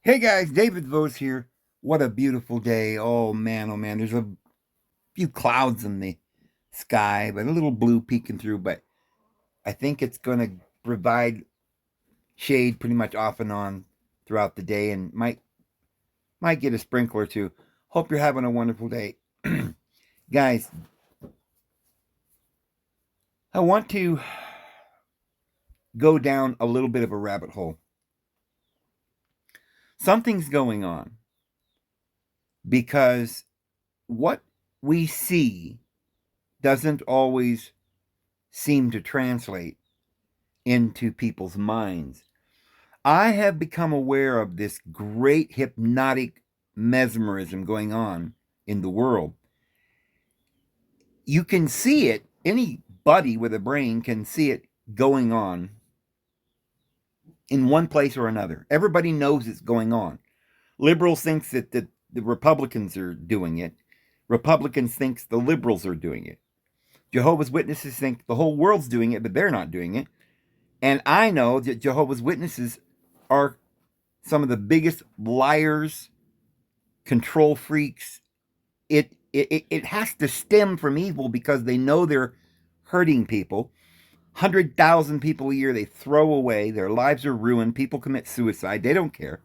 Hey guys, David Vose here. What a beautiful day. Oh man, oh man. There's a few clouds in the sky, but a little blue peeking through. But I think it's going to provide shade pretty much off and on throughout the day and might get a sprinkler too. Hope you're having a wonderful day. Guys, I want to go down a little bit of a rabbit hole. Something's going on because what we see doesn't always seem to translate into people's minds. I have become aware of this great hypnotic mesmerism going on in the world. You can see it, anybody with a brain can see it going on in one place or another. Everybody knows it's going on. Liberals think that the Republicans are doing it. Republicans think the liberals are doing it. Jehovah's Witnesses think the whole world's doing it, but they're not doing it. And I know that Jehovah's Witnesses are some of the biggest liars, control freaks. It has to stem from evil because they know they're hurting people. 100,000 people a year they throw away. Their lives are ruined. People commit suicide. They don't care.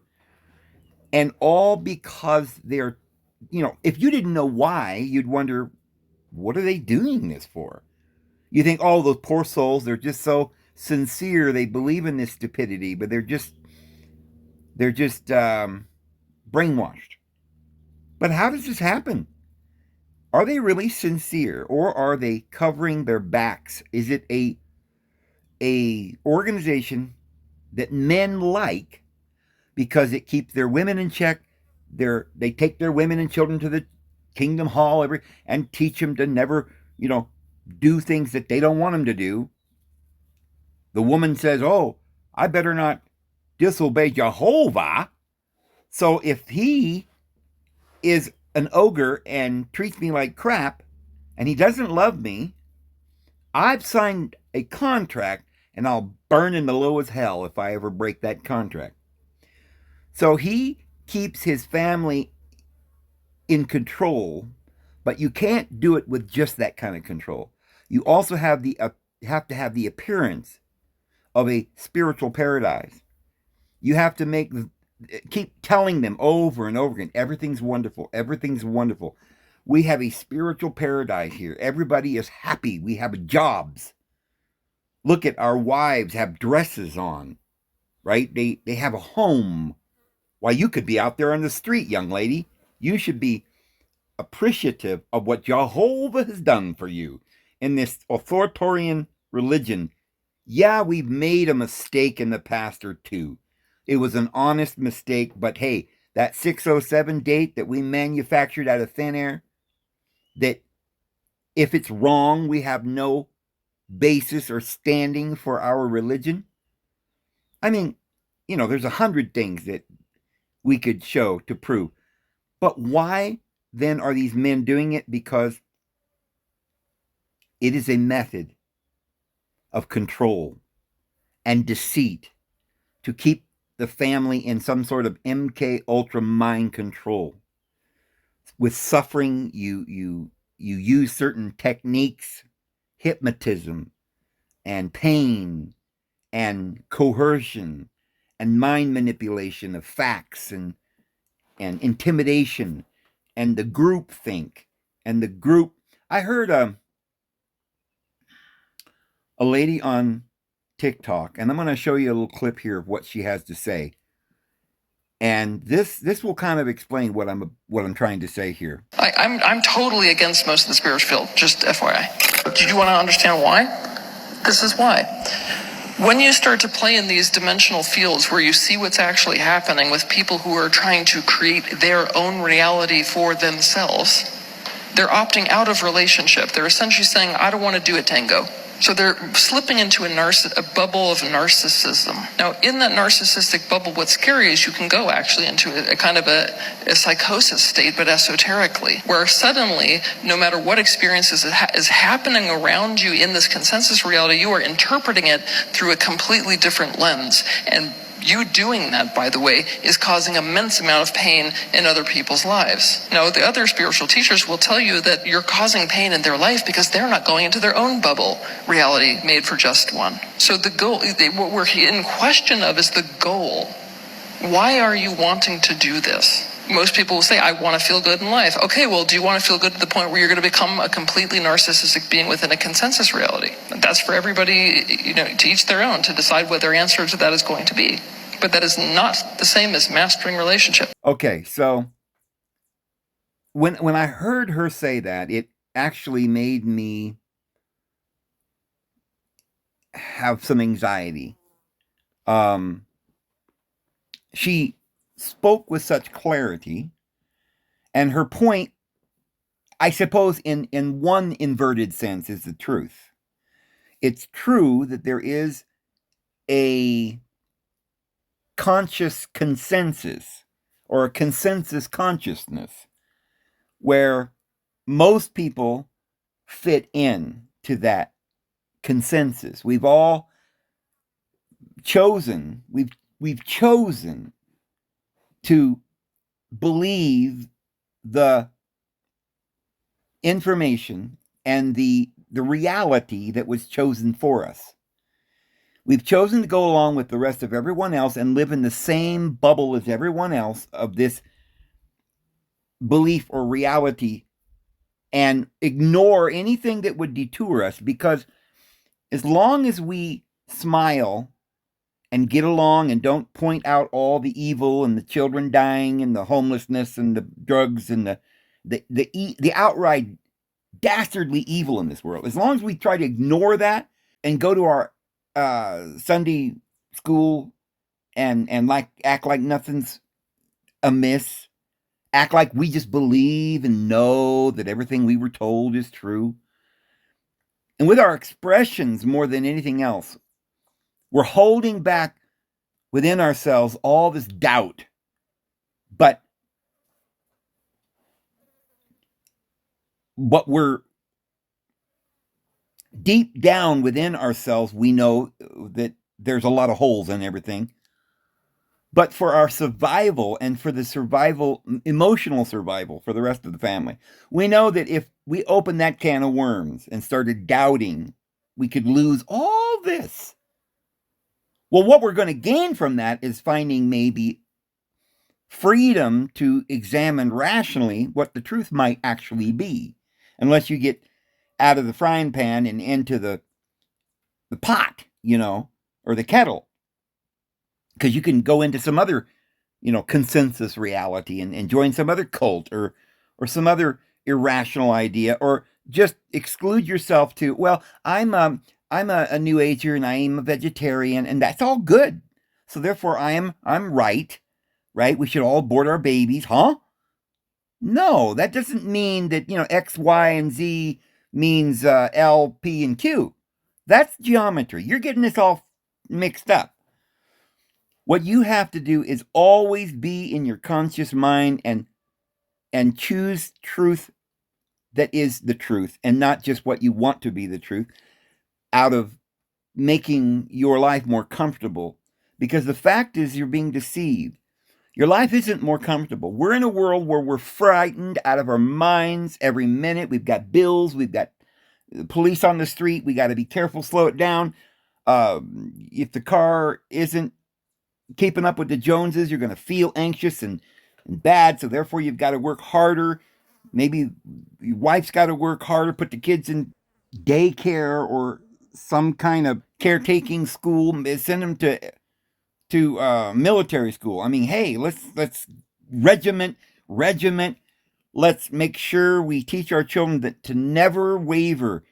And all because they're, if you didn't know why, you'd wonder, what are they doing this for? You think, oh, those poor souls, they're just so sincere. They believe in this stupidity, but they're just brainwashed. But how does this happen? Are they really sincere, or are they covering their backs? Is it a organization that men like because it keeps their women in check? They take their women and children to the Kingdom Hall and teach them to never, do things that they don't want them to do. The woman says, "Oh, I better not disobey Jehovah." So if he is an ogre and treats me like crap and he doesn't love me, I've signed a contract and I'll burn in the lowest hell if I ever break that contract. So he keeps his family in control, but you can't do it with just that kind of control. You also have to have the appearance of a spiritual paradise. You have to keep telling them over and over again, everything's wonderful, everything's wonderful. We have a spiritual paradise here. Everybody is happy. We have jobs. Look at our wives have dresses on, right? They have a home. Why, you could be out there on the street, young lady. You should be appreciative of what Jehovah has done for you in this authoritarian religion. Yeah, we've made a mistake in the past or two. It was an honest mistake, but hey, that 607 date that we manufactured out of thin air, that if it's wrong, we have no basis or standing for our religion. I mean, there's 100 things that we could show to prove. But why then are these men doing it? Because it is a method of control and deceit to keep the family in some sort of MK Ultra mind control. With suffering, you use certain techniques, hypnotism and pain and coercion and mind manipulation of facts and intimidation and the group think and the group. I heard a lady on TikTok, and I'm going to show you a little clip here of what she has to say. And this will kind of explain what I'm trying to say here. I'm totally against most of the spiritual field, just FYI. Did you want to understand why? This is why. When you start to play in these dimensional fields where you see what's actually happening with people who are trying to create their own reality for themselves, they're opting out of relationship. They're essentially saying, I don't want to do a tango. So they're slipping into a bubble of narcissism. Now, in that narcissistic bubble, what's scary is you can go actually into a kind of a psychosis state, but esoterically, where suddenly, no matter what experiences is happening around you in this consensus reality, you are interpreting it through a completely different lens. And You doing that, by the way, is causing immense amount of pain in other people's lives. Now, the other spiritual teachers will tell you that you're causing pain in their life because they're not going into their own bubble reality made for just one. So the goal, what we're in question of is the goal. Why are you wanting to do this? Most people will say, I want to feel good in life. Okay, well, do you want to feel good to the point where you're going to become a completely narcissistic being within a consensus reality? That's for everybody, to each their own, to decide what their answer to that is going to be. But that is not the same as mastering relationship. Okay, so when I heard her say that, it actually made me have some anxiety. She spoke with such clarity, and her point, I suppose, in one inverted sense, is the truth. It's true that there is a conscious consensus or a consensus consciousness where most people fit in to that consensus. We've all chosen, we've chosen to believe the information and the reality that was chosen for us. We've chosen to go along with the rest of everyone else and live in the same bubble as everyone else of this belief or reality and ignore anything that would detour us, because as long as we smile and get along and don't point out all the evil and the children dying and the homelessness and the drugs and the outright dastardly evil in this world, as long as we try to ignore that and go to our Sunday school and act like nothing's amiss, act like we just believe and know that everything we were told is true, and with our expressions more than anything else, we're holding back within ourselves all this doubt. But what we're deep down within ourselves, we know that there's a lot of holes in everything. But for our survival and for the survival, emotional survival for the rest of the family, we know that if we opened that can of worms and started doubting, we could lose all this. Well, what we're going to gain from that is finding maybe freedom to examine rationally what the truth might actually be, unless you get out of the frying pan and into the pot, or the kettle, because you can go into some other, consensus reality and join some other cult or some other irrational idea, or just exclude yourself to, well, I'm a new ager and I'm a vegetarian, and that's all good. So therefore I'm right? We should all abort our babies, huh? No, that doesn't mean that, X, Y, and Z means L, P, and Q. That's geometry. You're getting this all mixed up. What you have to do is always be in your conscious mind and choose truth that is the truth, and not just what you want to be the truth, out of making your life more comfortable. Because the fact is, you're being deceived. Your life isn't more comfortable. We're in a world where we're frightened out of our minds every minute. We've got bills. We've got police on the street. We got to be careful, slow it down. If the car isn't keeping up with the Joneses, you're going to feel anxious and bad. So therefore, you've got to work harder. Maybe your wife's got to work harder, put the kids in daycare or some kind of caretaking school, send them to military school. I mean, hey, let's regiment. Let's make sure we teach our children that to never waver.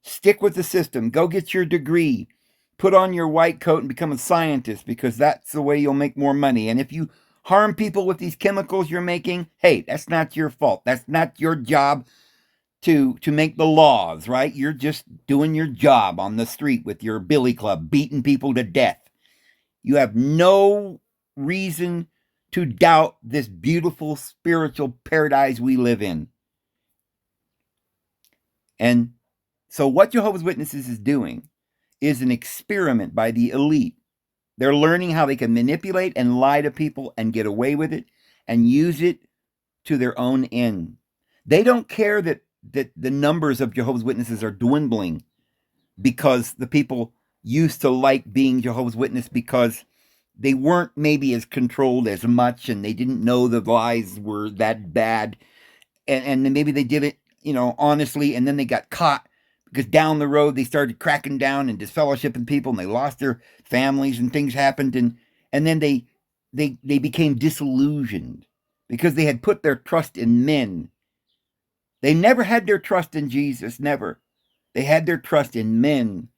Stick with the system. Go get your degree. Put on your white coat and become a scientist, because that's the way you'll make more money. And if you harm people with these chemicals you're making, hey, that's not your fault. That's not your job to make the laws, right? You're just doing your job on the street with your billy club, beating people to death. You have no reason to doubt this beautiful spiritual paradise we live in. And so what Jehovah's Witnesses is doing is an experiment by the elite They're learning how they can manipulate and lie to people and get away with it and use it to their own end. They don't care that the numbers of Jehovah's Witnesses are dwindling because the people used to like being Jehovah's Witness because they weren't maybe as controlled as much and they didn't know the lies were that bad. And then maybe they did it, honestly, and then they got caught because down the road they started cracking down and disfellowshipping people and they lost their families and things happened and then they became disillusioned because they had put their trust in men. They never had their trust in Jesus, never. They had their trust in men.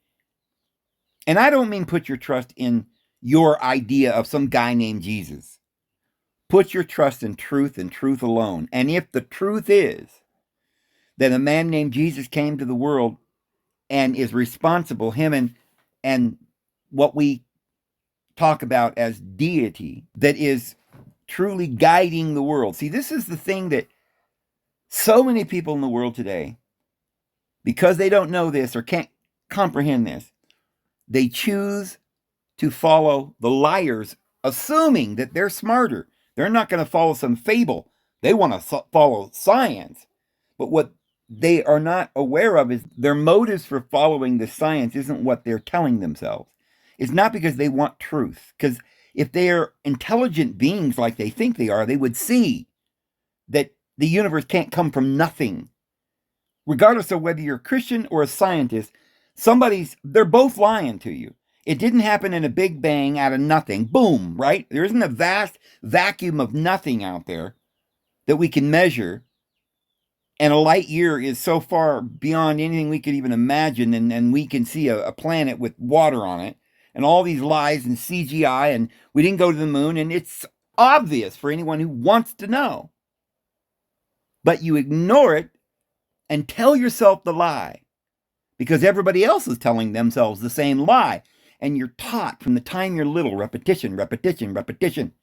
And I don't mean put your trust in your idea of some guy named Jesus. Put your trust in truth and truth alone. And if the truth is that a man named Jesus came to the world and is responsible, him and what we talk about as deity, that is truly guiding the world. See, this is the thing that so many people in the world today, because they don't know this or can't comprehend this, they choose to follow the liars, assuming that they're smarter. They're not going to follow some fable. They want to follow science. But what they are not aware of is their motives for following the science isn't what they're telling themselves. It's not because they want truth. Because if they are intelligent beings like they think they are, they would see that the universe can't come from nothing. Regardless of whether you're a Christian or a scientist, they're both lying to you. It didn't happen in a big bang out of nothing. Boom, right? There isn't a vast vacuum of nothing out there that we can measure. And a light year is so far beyond anything we could even imagine. And we can see a planet with water on it. And all these lies and CGI. And we didn't go to the moon. And it's obvious for anyone who wants to know. But you ignore it and tell yourself the lie. Because everybody else is telling themselves the same lie. And you're taught from the time you're little, repetition, repetition, repetition.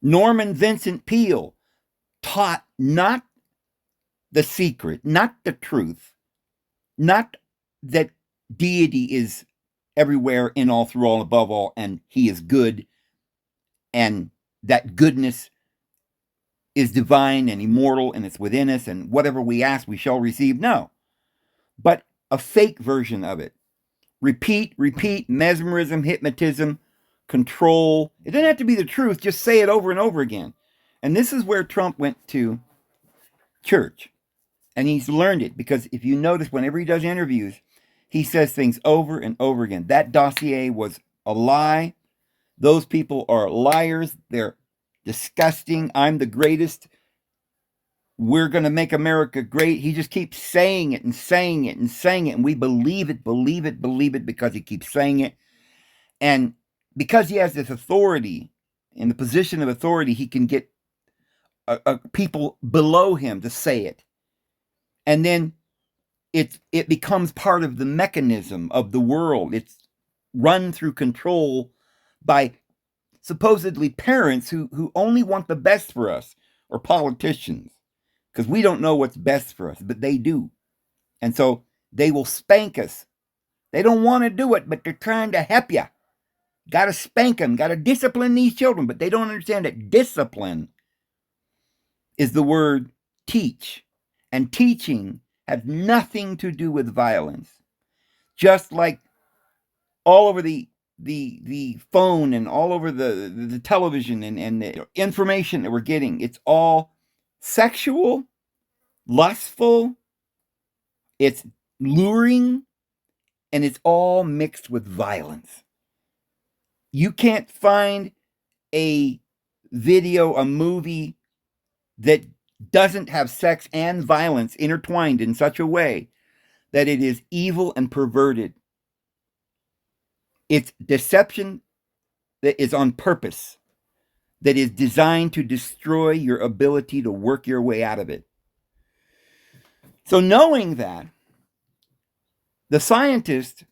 Norman Vincent Peale taught not the secret, not the truth, not that deity is everywhere, in all, through all, above all, and he is good, and that goodness is divine and immortal, and it's within us, and whatever we ask, we shall receive. No, but a fake version of it. Repeat, mesmerism, hypnotism, control. It doesn't have to be the truth. Just say it over and over again. And this is where Trump went to church. And he's learned it because if you notice, whenever he does interviews, he says things over and over again. That dossier was a lie. Those people are liars. They're disgusting. I'm the greatest. We're going to make America great. He just keeps saying it and saying it and saying it. And we believe it because he keeps saying it. And because he has this authority, in the position of authority, he can get people below him to say it. And then it becomes part of the mechanism of the world. It's run through control by supposedly parents who only want the best for us, or politicians. Because we don't know what's best for us, but they do. And so they will spank us. They don't want to do it, but they're trying to help you. Got to spank them, got to discipline these children, but they don't understand that discipline is the word teach. And teaching has nothing to do with violence. Just like all over the phone and all over the television and the information that we're getting, it's all sexual, lustful, it's luring, and it's all mixed with violence. You can't find a video, a movie that doesn't have sex and violence intertwined in such a way that it is evil and perverted. It's deception that is on purpose, that is designed to destroy your ability to work your way out of it. So knowing that, the scientist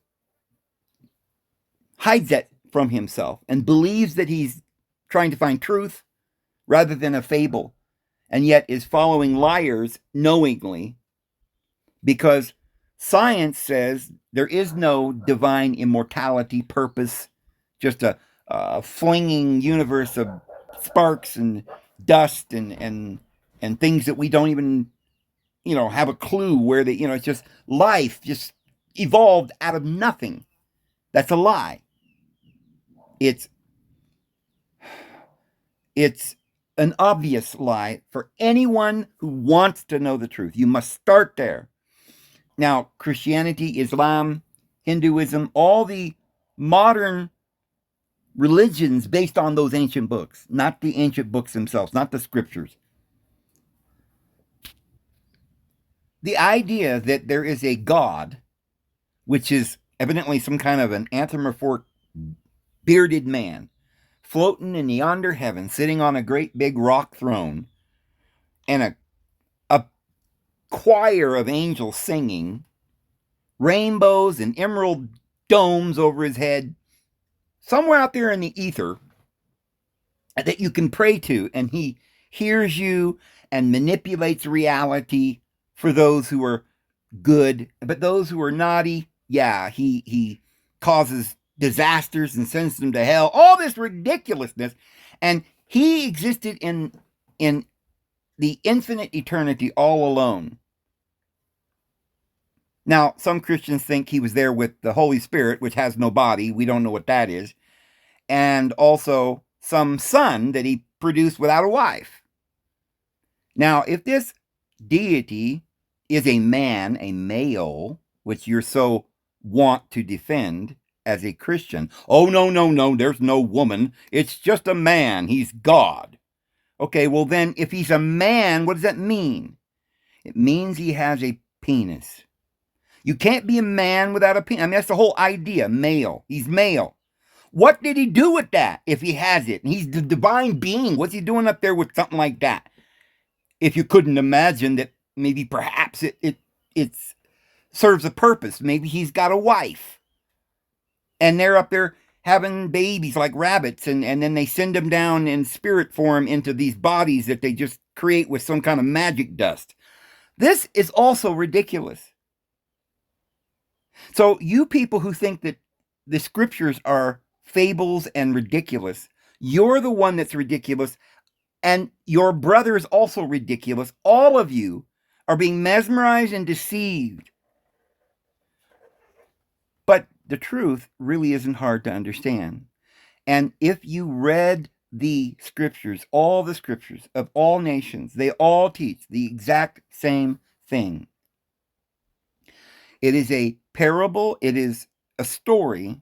hides that from himself and believes that he's trying to find truth rather than a fable, and yet is following liars knowingly, because science says there is no divine immortality, purpose, just a flinging universe of sparks and dust and things that we don't even have a clue where they it's just life just evolved out of nothing. That's a lie. It's it's an obvious lie for anyone who wants to know the truth. You must start there. Now, Christianity, Islam, Hinduism, all the modern religions based on those ancient books, not the ancient books themselves, not the scriptures. The idea that there is a God, which is evidently some kind of an anthropomorphic bearded man, floating in yonder heaven, sitting on a great big rock throne, and a choir of angels singing, rainbows and emerald domes over his head, somewhere out there in the ether that you can pray to, and he hears you and manipulates reality for those who are good, but those who are naughty, yeah, he causes disasters and sends them to hell. All this ridiculousness, and he existed in the infinite eternity all alone. Now, some Christians think he was there with the Holy Spirit, which has no body. We don't know what that is. And also some son that he produced without a wife. Now, if this deity is a man, a male, which you're so want to defend as a Christian, oh, no, there's no woman. It's just a man. He's God. Okay, well then, if he's a man, what does that mean? It means he has a penis. You can't be a man without a penis. I mean, that's the whole idea. Male. He's male. What did he do with that if he has it? And he's the divine being. What's he doing up there with something like that? If you couldn't imagine that maybe perhaps it serves a purpose. Maybe he's got a wife. And they're up there having babies like rabbits, and then they send them down in spirit form into these bodies that they just create with some kind of magic dust. This is also ridiculous. So you people who think that the scriptures are fables and ridiculous, you're the one that's ridiculous, and your brother is also ridiculous. All of you are being mesmerized and deceived. But the truth really isn't hard to understand. And if you read the scriptures, all the scriptures of all nations, they all teach the exact same thing. It is a parable. It is a story,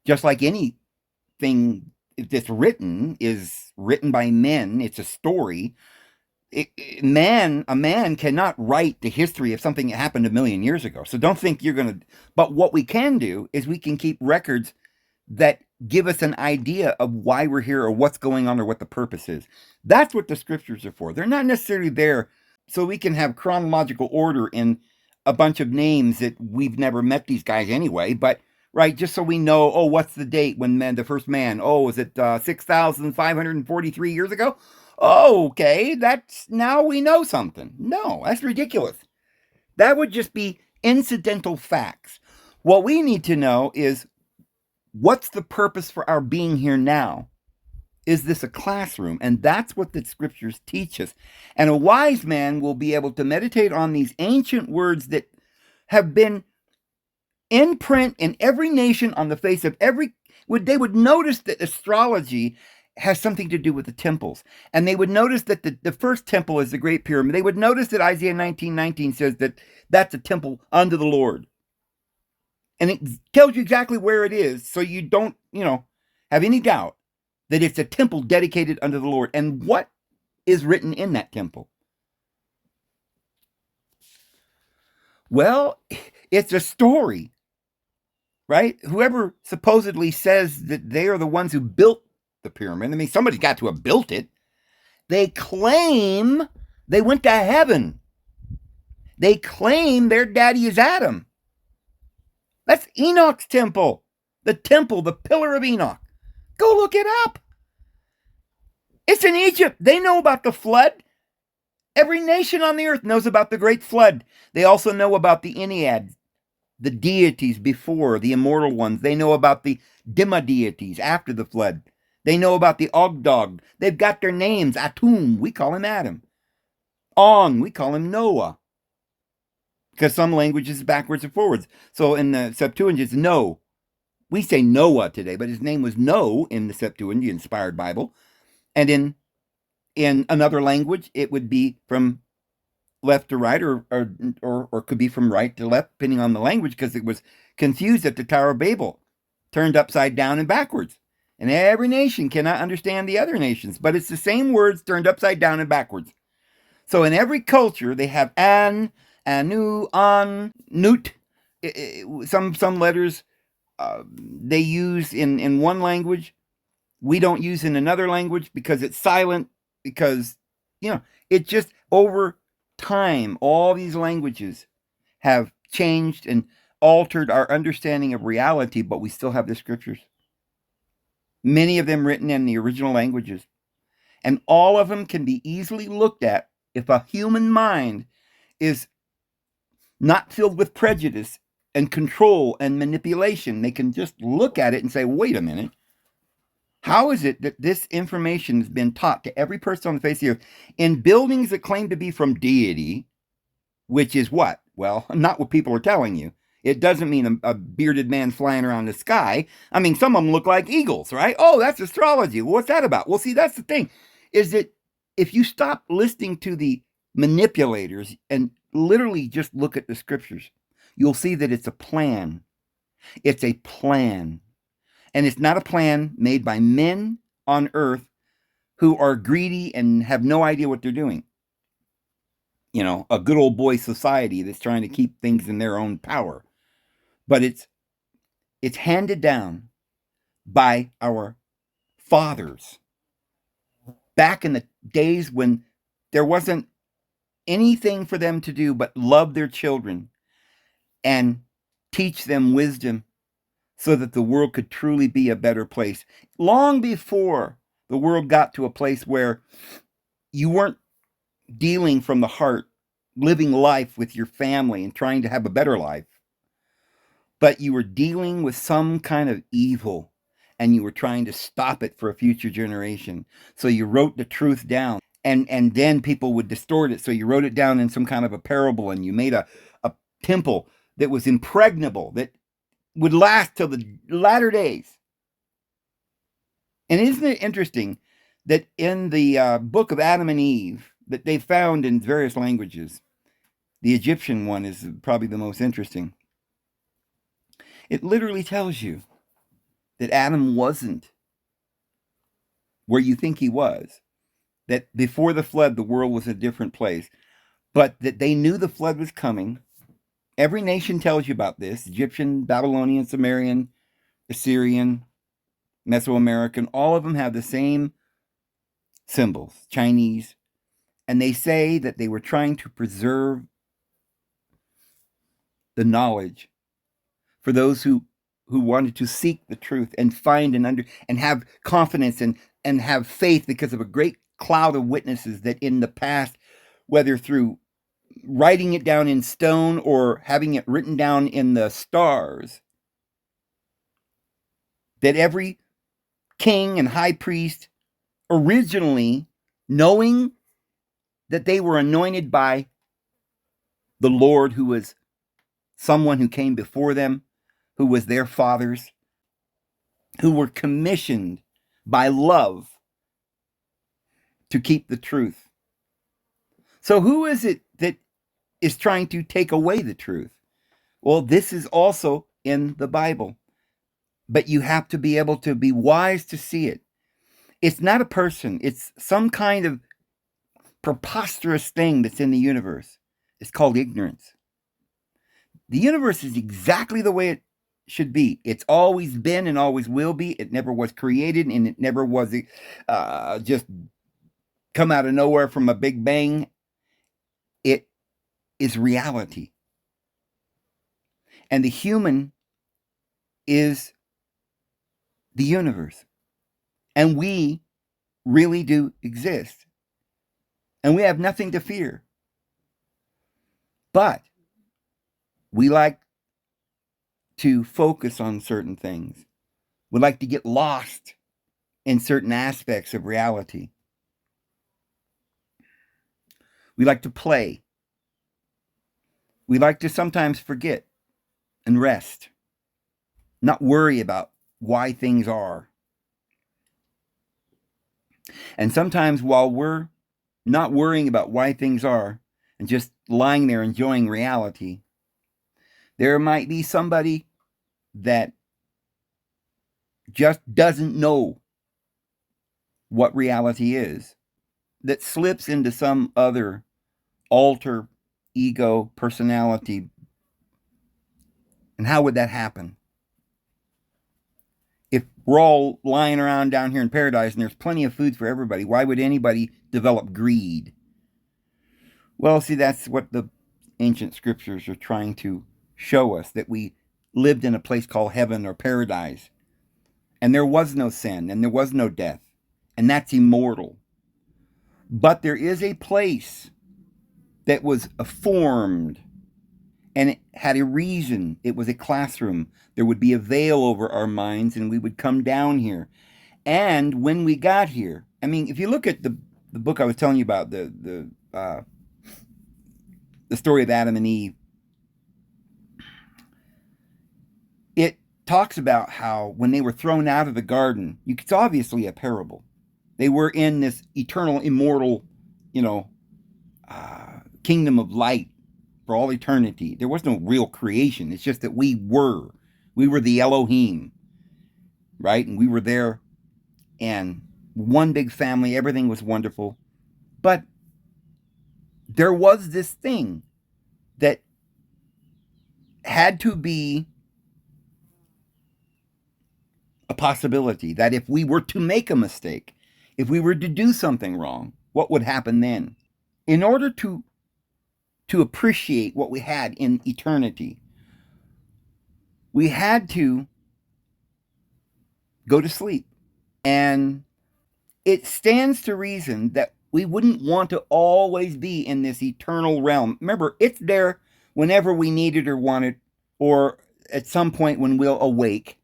just like anything that's written is written by men. It's a story. A man cannot write the history of something that happened a million years ago. So don't think you're going to. But what we can do is we can keep records that give us an idea of why we're here or what's going on or what the purpose is. That's what the scriptures are for. They're not necessarily there so we can have chronological order in a bunch of names that we've never met these guys anyway, but right, just so we know, oh, what's the date when the first man, oh, is it 6,543 years ago? Oh, okay, that's, now we know something. No, that's ridiculous. That would just be incidental facts. What we need to know is, what's the purpose for our being here now? Is this a classroom? And that's what the scriptures teach us. And a wise man will be able to meditate on these ancient words that have been in print in every nation on the face of every. They would notice that astrology has something to do with the temples. And they would notice that the first temple is the Great Pyramid. They would notice that Isaiah 19:19 says that that's a temple unto the Lord. And it tells you exactly where it is, so you don't, have any doubt that it's a temple dedicated unto the Lord. And what is written in that temple? Well, it's a story, right? Whoever supposedly says that they are the ones who built the pyramid, I mean, somebody's got to have built it. They claim they went to heaven. They claim their daddy is Adam. That's Enoch's temple. The temple, the pillar of Enoch. Go look it up. It's in Egypt. They know about the flood. Every nation on the earth knows about the great flood. They also know about the Ennead, the deities before, the immortal ones. They know about the Dima deities after the flood. They know about the Ogdog. They've got their names. Atum, we call him Adam. On, we call him Noah. Because some languages is backwards and forwards. So in the Septuagint, it's no. We say Noah today, but his name was No in the Septuagint, the inspired Bible. And in another language, it would be from left to right, or could be from right to left, depending on the language, because it was confused at the Tower of Babel, turned upside down and backwards. And every nation cannot understand the other nations, but it's the same words turned upside down and backwards. So in every culture, they have an, anu, an, nut. Some letters they use in one language, we don't use in another language because it's silent, because, it just over time, all these languages have changed and altered our understanding of reality, but we still have the scriptures. Many of them written in the original languages. And all of them can be easily looked at if a human mind is not filled with prejudice and control and manipulation. They can just look at it and say, wait a minute. How is it that this information has been taught to every person on the face of the earth in buildings that claim to be from deity, which is what? Well, not what people are telling you. It doesn't mean a bearded man flying around the sky. I mean, some of them look like eagles, right? Oh, that's astrology. Well, what's that about? Well, see, that's the thing, is that if you stop listening to the manipulators and literally just look at the scriptures, you'll see that it's a plan. It's a plan. And it's not a plan made by men on earth who are greedy and have no idea what they're doing. A good old boy society that's trying to keep things in their own power. But it's handed down by our fathers back in the days when there wasn't anything for them to do but love their children and teach them wisdom so that the world could truly be a better place. Long before the world got to a place where you weren't dealing from the heart, living life with your family and trying to have a better life, but you were dealing with some kind of evil and you were trying to stop it for a future generation. So you wrote the truth down, and then people would distort it. So you wrote it down in some kind of a parable, and you made a temple that was impregnable, that would last till the latter days. And isn't it interesting that in the book of Adam and Eve that they found in various languages, the Egyptian one is probably the most interesting. It literally tells you that Adam wasn't where you think he was, that before the flood, the world was a different place, but that they knew the flood was coming. Every nation tells you about this: Egyptian, Babylonian, Sumerian, Assyrian, Mesoamerican. All of them have the same symbols, Chinese, and they say that they were trying to preserve the knowledge for those who wanted to seek the truth and find and have confidence and have faith because of a great cloud of witnesses that in the past, whether through writing it down in stone or having it written down in the stars, that every king and high priest originally, knowing that they were anointed by the Lord, who was someone who came before them, who was their fathers, who were commissioned by love to keep the truth. So who is it that is trying to take away the truth? Well, this is also in the Bible, but you have to be able to be wise to see it. It's not a person. It's some kind of preposterous thing that's in the universe. It's called ignorance. The universe is exactly the way it should be. It's always been and always will be. It never was created, and it never was just come out of nowhere from a big bang. It is reality. And the human is the universe. And we really do exist. And we have nothing to fear. But we like to focus on certain things. We like to get lost in certain aspects of reality. We like to play. We like to sometimes forget and rest, not worry about why things are. And sometimes while we're not worrying about why things are and just lying there enjoying reality, there might be somebody that just doesn't know what reality is, that slips into some other alter ego personality. And how would that happen? If we're all lying around down here in paradise and there's plenty of food for everybody, why would anybody develop greed? Well, see, that's what the ancient scriptures are trying to show us, that we lived in a place called heaven or paradise, and there was no sin and there was no death, and that's immortal. But there is a place that was formed, and it had a reason. It was a classroom. There would be a veil over our minds, and we would come down here. And when we got here, I mean, if you look at the book I was telling you about, the story of Adam and Eve, it talks about how when they were thrown out of the garden, it's obviously a parable. They were in this eternal, immortal, kingdom of light for all eternity. There was no real creation. It's just that we were the Elohim, right? And we were there, and one big family. Everything was wonderful, but there was this thing that had to be a possibility, that if we were to make a mistake, if we were to do something wrong, what would happen then? In order to appreciate what we had in eternity, we had to go to sleep. And it stands to reason that we wouldn't want to always be in this eternal realm. Remember, it's there whenever we need it or want it, or at some point when we'll awake,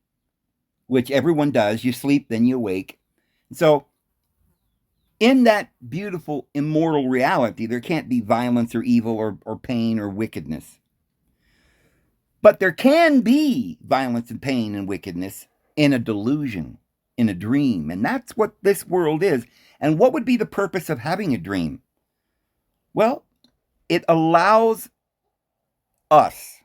which everyone does. You sleep, then you awake. So in that beautiful immortal reality, there can't be violence or evil or pain or wickedness. But there can be violence and pain and wickedness in a delusion, in a dream. And that's what this world is. And what would be the purpose of having a dream? Well, it allows us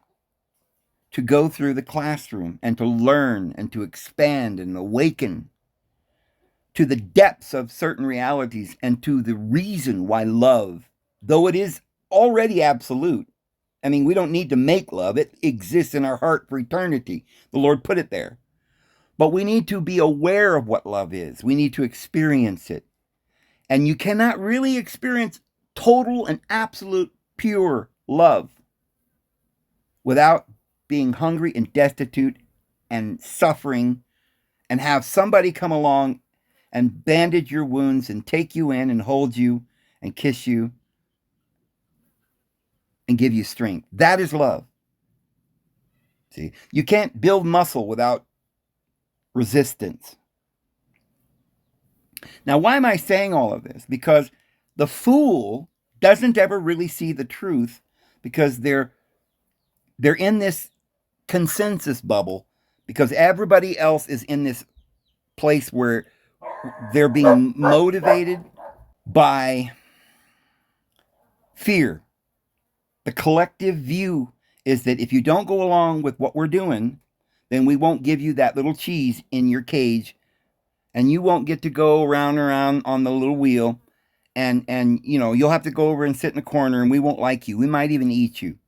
to go through the classroom and to learn and to expand and awaken to the depths of certain realities and to the reason why love, though it is already absolute, I mean, we don't need to make love. It exists in our heart for eternity. The Lord put it there. But we need to be aware of what love is. We need to experience it. And you cannot really experience total and absolute pure love without being hungry and destitute and suffering, and have somebody come along and bandage your wounds and take you in and hold you and kiss you and give you strength. That is love. See, you can't build muscle without resistance. Now, why am I saying all of this? Because the fool doesn't ever really see the truth, because they're in this consensus bubble, because everybody else is in this place where they're being motivated by fear. The collective view is that if you don't go along with what we're doing, then we won't give you that little cheese in your cage, and you won't get to go round and around on the little wheel, and you'll have to go over and sit in a corner, and we won't like you. We might even eat you.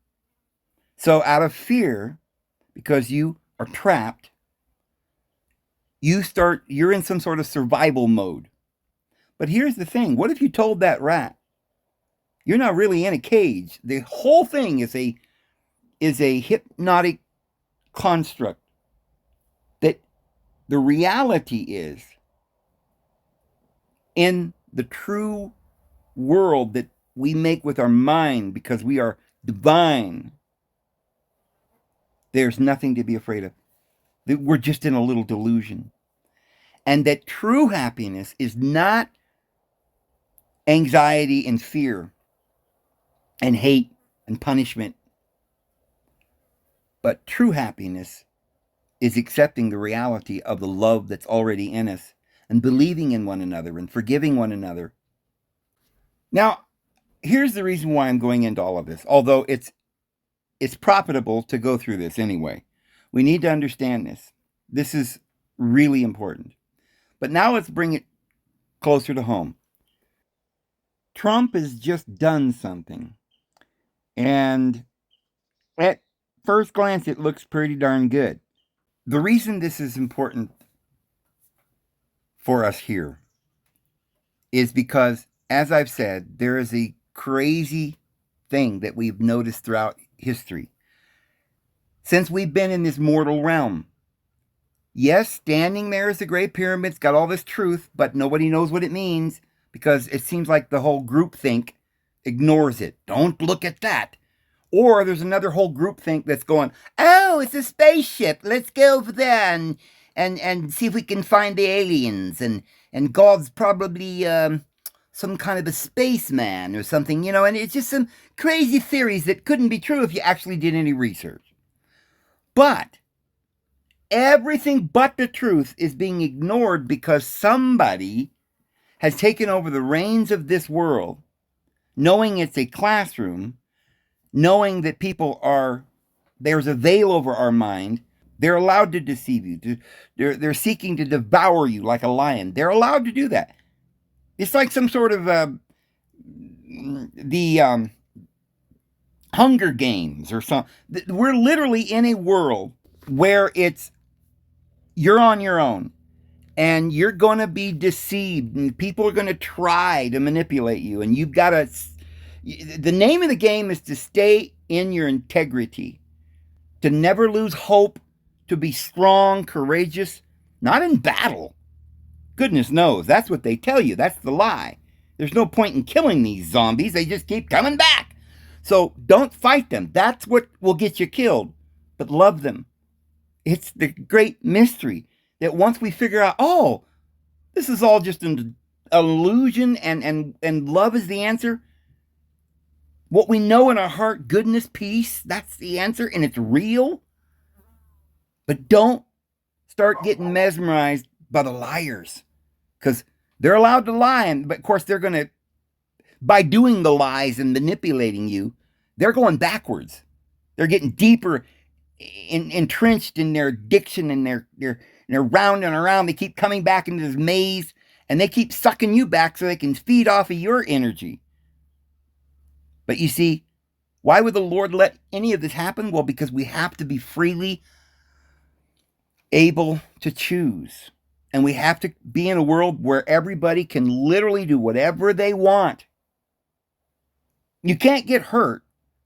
So out of fear, because you are trapped, you're in some sort of survival mode. But here's the thing. What if you told that rat, you're not really in a cage? The whole thing is a hypnotic construct. That the reality is, in the true world that we make with our mind, because we are divine, There's nothing to be afraid of. We're just in a little delusion. And that true happiness is not anxiety and fear and hate and punishment, but true happiness is accepting the reality of the love that's already in us and believing in one another and forgiving one another. Now, here's the reason why I'm going into all of this, although it's profitable to go through this anyway. We need to understand this. This is really important. But now let's bring it closer to home. Trump has just done something. And at first glance, it looks pretty darn good. The reason this is important for us here is because, as I've said, there is a crazy thing that we've noticed throughout history. Since we've been in this mortal realm, yes, standing there is the Great Pyramid. It's got all this truth, but nobody knows what it means because it seems like the whole groupthink ignores it. Don't look at that. Or there's another whole groupthink that's going, oh, it's a spaceship. Let's go over there and see if we can find the aliens. And God's probably some kind of a spaceman or something, and it's just some crazy theories that couldn't be true if you actually did any research. But everything but the truth is being ignored because somebody has taken over the reins of this world, knowing it's a classroom, knowing that there's a veil over our mind. They're allowed to deceive you. They're seeking to devour you like a lion. They're allowed to do that. It's like some sort of the Hunger Games or something. We're literally in a world where you're on your own and you're going to be deceived and people are going to try to manipulate you, and you've got to. The name of the game is to stay in your integrity, to never lose hope, to be strong, courageous, not in battle. Goodness knows, that's what they tell you. That's the lie. There's no point in killing these zombies. They just keep coming back. So don't fight them. That's what will get you killed. But love them. It's the great mystery that once we figure out, oh, this is all just an illusion and love is the answer. What we know in our heart, goodness, peace, that's the answer, and it's real. But don't start getting mesmerized by the liars, because they're allowed to lie, but of course they're going to, by doing the lies and manipulating you, they're going backwards. They're getting deeper entrenched in their addiction, and they're round and around. They keep coming back into this maze, and they keep sucking you back so they can feed off of your energy. But you see, why would the Lord let any of this happen? Well, because we have to be freely able to choose. And we have to be in a world where everybody can literally do whatever they want. You can't get hurt,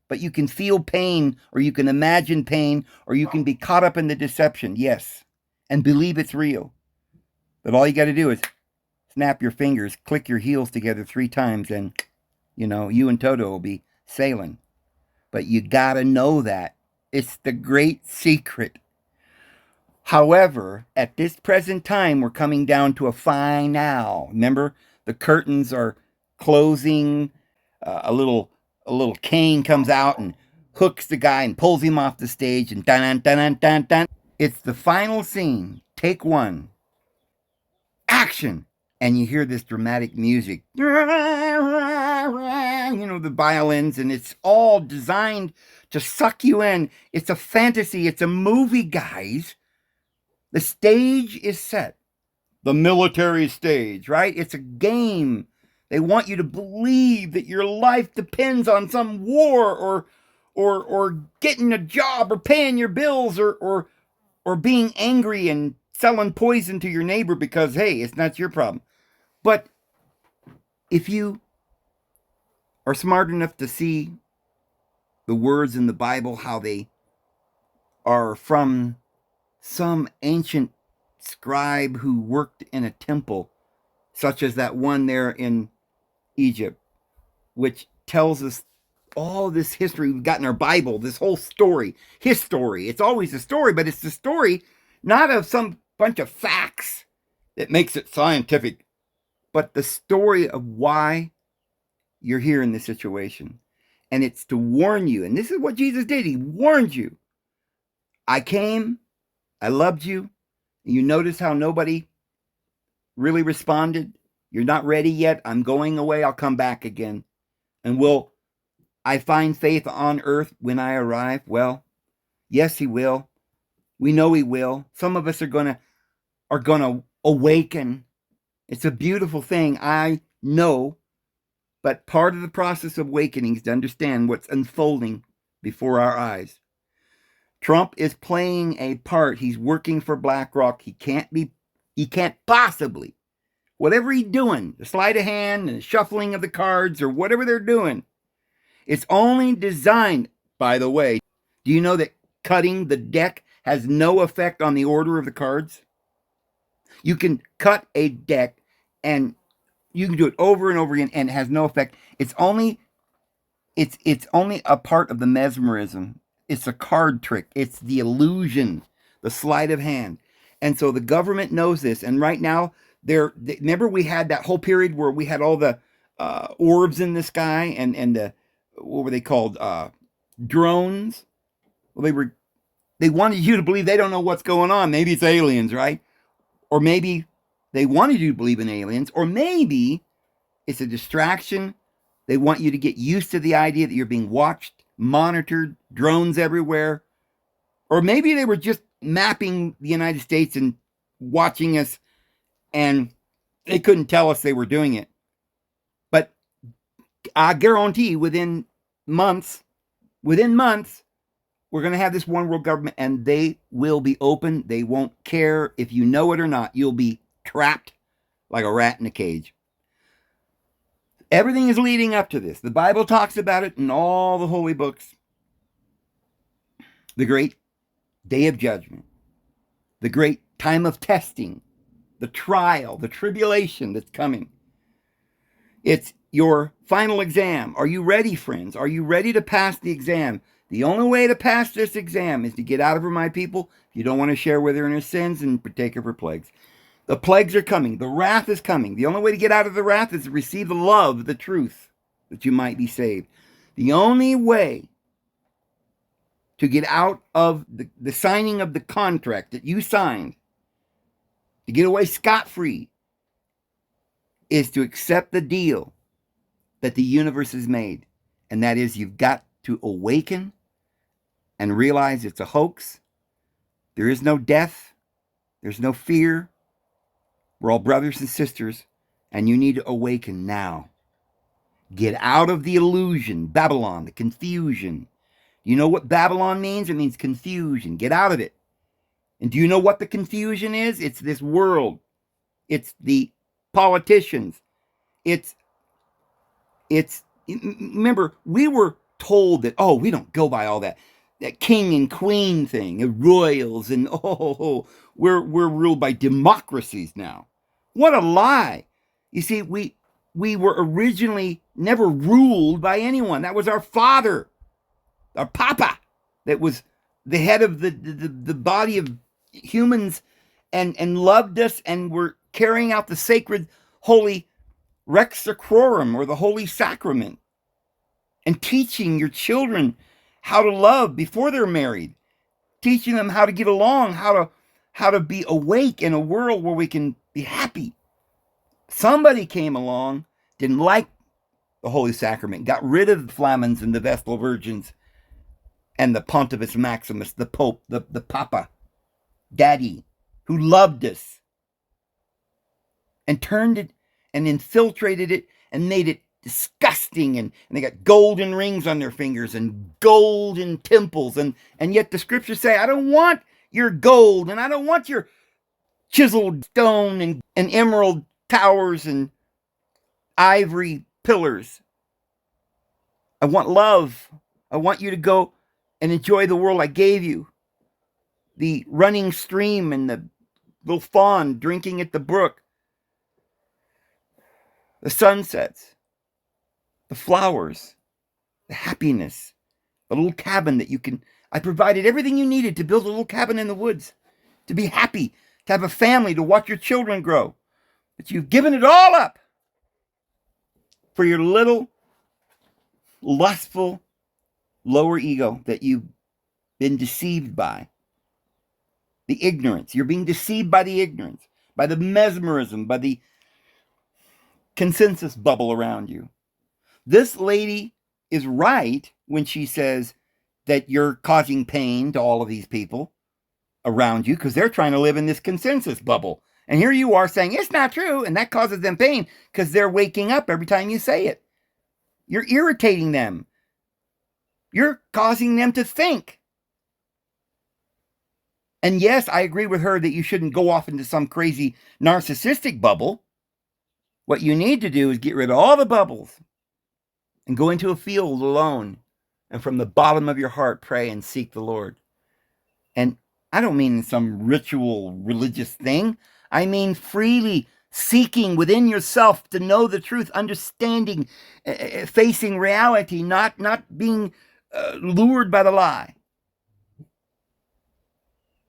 but you can feel pain, or you can imagine pain, or you can be caught up in the deception, yes, and believe it's real. But all you got to do is snap your fingers, click your heels together 3 times, and you and Toto will be sailing. But you gotta know that. It's the great secret. However, at this present time, we're coming down to a final. Remember, the curtains are closing. A little cane comes out and hooks the guy and pulls him off the stage, and dun dun dun dun dun. It's the final scene. Take 1. Action! And you hear this dramatic music, the violins, and it's all designed to suck you in. It's a fantasy. It's a movie, guys. The stage is set. The military stage, right? It's a game. They want you to believe that your life depends on some war, or getting a job, or paying your bills, or being angry and selling poison to your neighbor because, hey, it's not your problem. But if you are smart enough to see the words in the Bible, how they are from some ancient scribe who worked in a temple, such as that one there in Egypt, which tells us all this history we've got in our Bible, this whole story, his story. It's always a story, but it's the story not of some bunch of facts that makes it scientific, but the story of why you're here in this situation. And it's to warn you. And this is what Jesus did. He warned you. I came, I loved you. And you notice how nobody really responded. You're not ready yet. I'm going away. I'll come back again. And will I find faith on earth when I arrive? Well, yes, he will. We know he will. Some of us are gonna awaken. It's a beautiful thing, I know. But part of the process of awakening is to understand what's unfolding before our eyes. Trump is playing a part. He's working for BlackRock. He can't possibly, whatever he's doing, the sleight of hand and the shuffling of the cards or whatever they're doing, it's only designed, by the way, do you know that cutting the deck has no effect on the order of the cards? You can cut a deck and you can do it over and over again and it has no effect. It's only a part of the mesmerism. It's a card trick. It's the illusion, the sleight of hand. And so the government knows this. And right now, remember we had that whole period where we had all the orbs in the sky and the, what were they called? Drones. Well, they wanted you to believe they don't know what's going on. Maybe it's aliens, right? Or maybe they wanted you to believe in aliens, or maybe it's a distraction. They want you to get used to the idea that you're being watched, monitored, drones everywhere. Or maybe they were just mapping the United States and watching us, and they couldn't tell us they were doing it. But I guarantee within months, we're going to have this one world government, and they will be open. They won't care if you know it or not. You'll be trapped like a rat in a cage. Everything is leading up to this. The Bible talks about it in all the holy books. The great day of judgment, the great time of testing, the trial, the tribulation that's coming. It's your final exam. Are you ready, friends? Are you ready to pass the exam? The only way to pass this exam is to get out of her, my people. If you don't want to share with her in her sins and partake of her plagues. The plagues are coming. The wrath is coming. The only way to get out of the wrath is to receive the love, the truth, that you might be saved. The only way to get out of the signing of the contract that you signed, to get away scot-free, is to accept the deal that the universe has made. And that is, you've got to awaken and realize it's a hoax. There is no death. There's no fear. We're all brothers and sisters, and you need to awaken now. Get out of the illusion, Babylon, the confusion. You know what Babylon means? It means confusion. Get out of it. And do you know what the confusion is? It's this world. It's the politicians. It's remember, we were told that, oh, we don't go by all that king and queen thing, and royals, and we're ruled by democracies now. What a lie. You see, we were originally never ruled by anyone. That was our father, our papa, that was the head of the body of humans and loved us and were carrying out the sacred holy Rex Sacrorum, or the Holy Sacrament, and teaching your children how to love before they're married, teaching them how to get along, how to be awake in a world where we can be happy. Somebody came along, didn't like the Holy Sacrament, got rid of the Flamens and the Vestal Virgins and the Pontifex Maximus, the Pope, the Papa, Daddy, who loved us, and turned it and infiltrated it and made it disgusting, and they got golden rings on their fingers and golden temples, and yet the scriptures say, I don't want your gold, and I don't want your chiseled stone and emerald towers and ivory pillars. I want love. I want you to go and enjoy the world I gave you. The running stream and the little fawn drinking at the brook. The sunsets. The flowers. the happiness, a little cabin that you can. I provided everything you needed to build a little cabin in the woods, to be happy, to have a family, to watch your children grow. But you've given it all up for your little lustful lower ego that you've been deceived by. The ignorance. You're being deceived by the ignorance, by the mesmerism, by the consensus bubble around you. This lady is right when she says that you're causing pain to all of these people around you because they're trying to live in this consensus bubble. And here you are saying it's not true, and that causes them pain because they're waking up every time you say it. You're irritating them. You're causing them to think. And yes, I agree with her that you shouldn't go off into some crazy narcissistic bubble. What you need to do is get rid of all the bubbles and go into a field alone and from the bottom of your heart pray and seek the Lord. And I don't mean some ritual religious thing. I mean freely seeking within yourself to know the truth, understanding, facing reality, not being lured by the lie.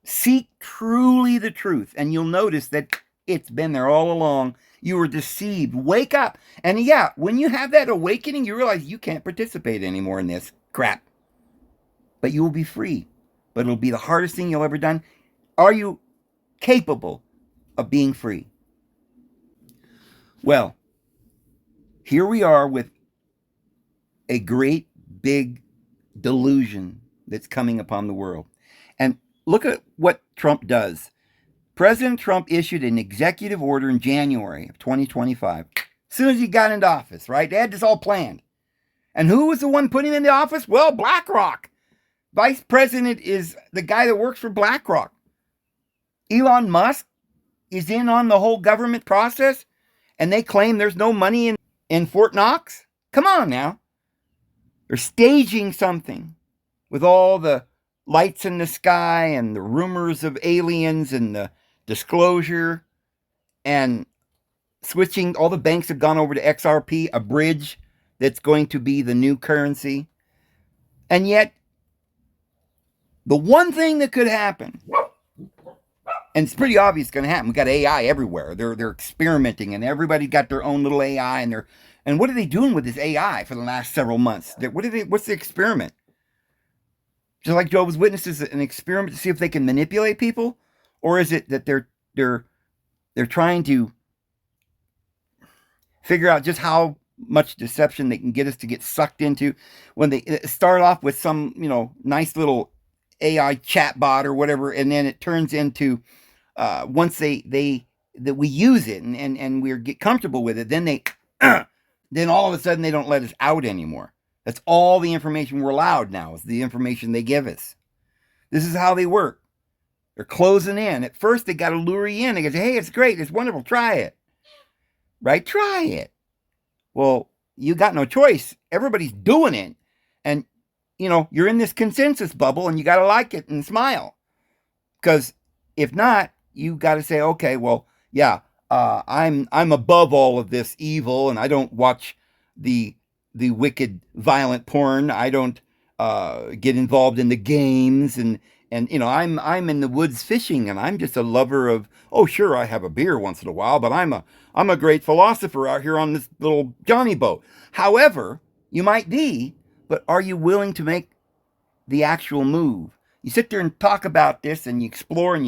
Seek truly the truth, and you'll notice that it's been there all along. You were deceived. Wake up. And yeah, when you have that awakening, you realize you can't participate anymore in this crap. But you will be free. But it'll be the hardest thing you'll ever done. Are you capable of being free? Well, here we are with a great big delusion that's coming upon the world. And look at what Trump does. President Trump issued an executive order in January of 2025. As soon as he got into office, right? They had this all planned. And who was the one putting him into office? Well, BlackRock. Vice president is the guy that works for BlackRock. Elon Musk is in on the whole government process, and they claim there's no money in Fort Knox. Come on now. They're staging something with all the lights in the sky and the rumors of aliens and the disclosure and switching. All the banks have gone over to XRP, a bridge that's going to be the new currency. And yet, the one thing that could happen, and it's pretty obvious it's going to happen. We've got AI everywhere. They're experimenting, and everybody got their own little AI, and what are they doing with this AI for the last several months? What's the experiment? Just like Jehovah's Witnesses, an experiment to see if they can manipulate people, or is it that they're trying to figure out just how much deception they can get us to get sucked into? When they start off with some nice little AI chatbot or whatever, and then it turns into once that we use it and we get comfortable with it, then then all of a sudden they don't let us out anymore. That's all the information we're allowed now, is the information they give us. This is how they work. They're closing in. At first, they got to lure you in. They go, hey, it's great. It's wonderful. Try it. Right? Try it. Well, you got no choice. Everybody's doing it. And, you're in this consensus bubble, and you got to like it and smile. Because if not, you got to say, okay, well, yeah, I'm above all of this evil, and I don't watch the wicked, violent porn. I don't get involved in the games, and I'm in the woods fishing, and I'm just a lover of. Oh, sure, I have a beer once in a while, but I'm a great philosopher out here on this little Johnny boat. However, you might be, but are you willing to make the actual move? You sit there and talk about this, and you explore, and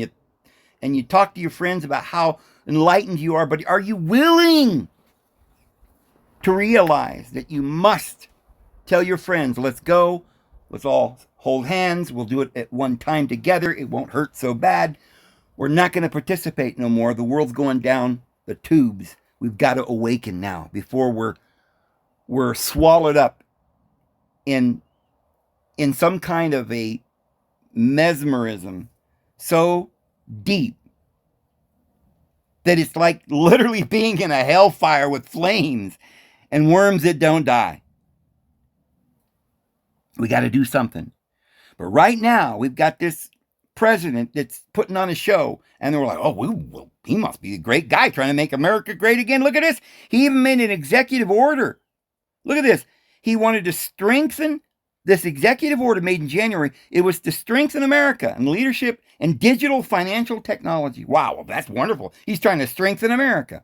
you talk to your friends about how enlightened you are, but are you willing to realize that you must tell your friends, let's go, let's all hold hands, we'll do it at one time together, it won't hurt so bad, we're not going to participate no more, the world's going down the tubes, we've got to awaken now before we're swallowed up in some kind of a mesmerism so deep that it's like literally being in a hellfire with flames and worms that don't die. We got to do something. But right now, we've got this president that's putting on a show, and they're like, oh, he must be a great guy trying to make America great again. Look at this. He even made an executive order. Look at this. He wanted to strengthen this executive order made in January. It was to strengthen America and leadership and digital financial technology. Wow, well, that's wonderful. He's trying to strengthen America.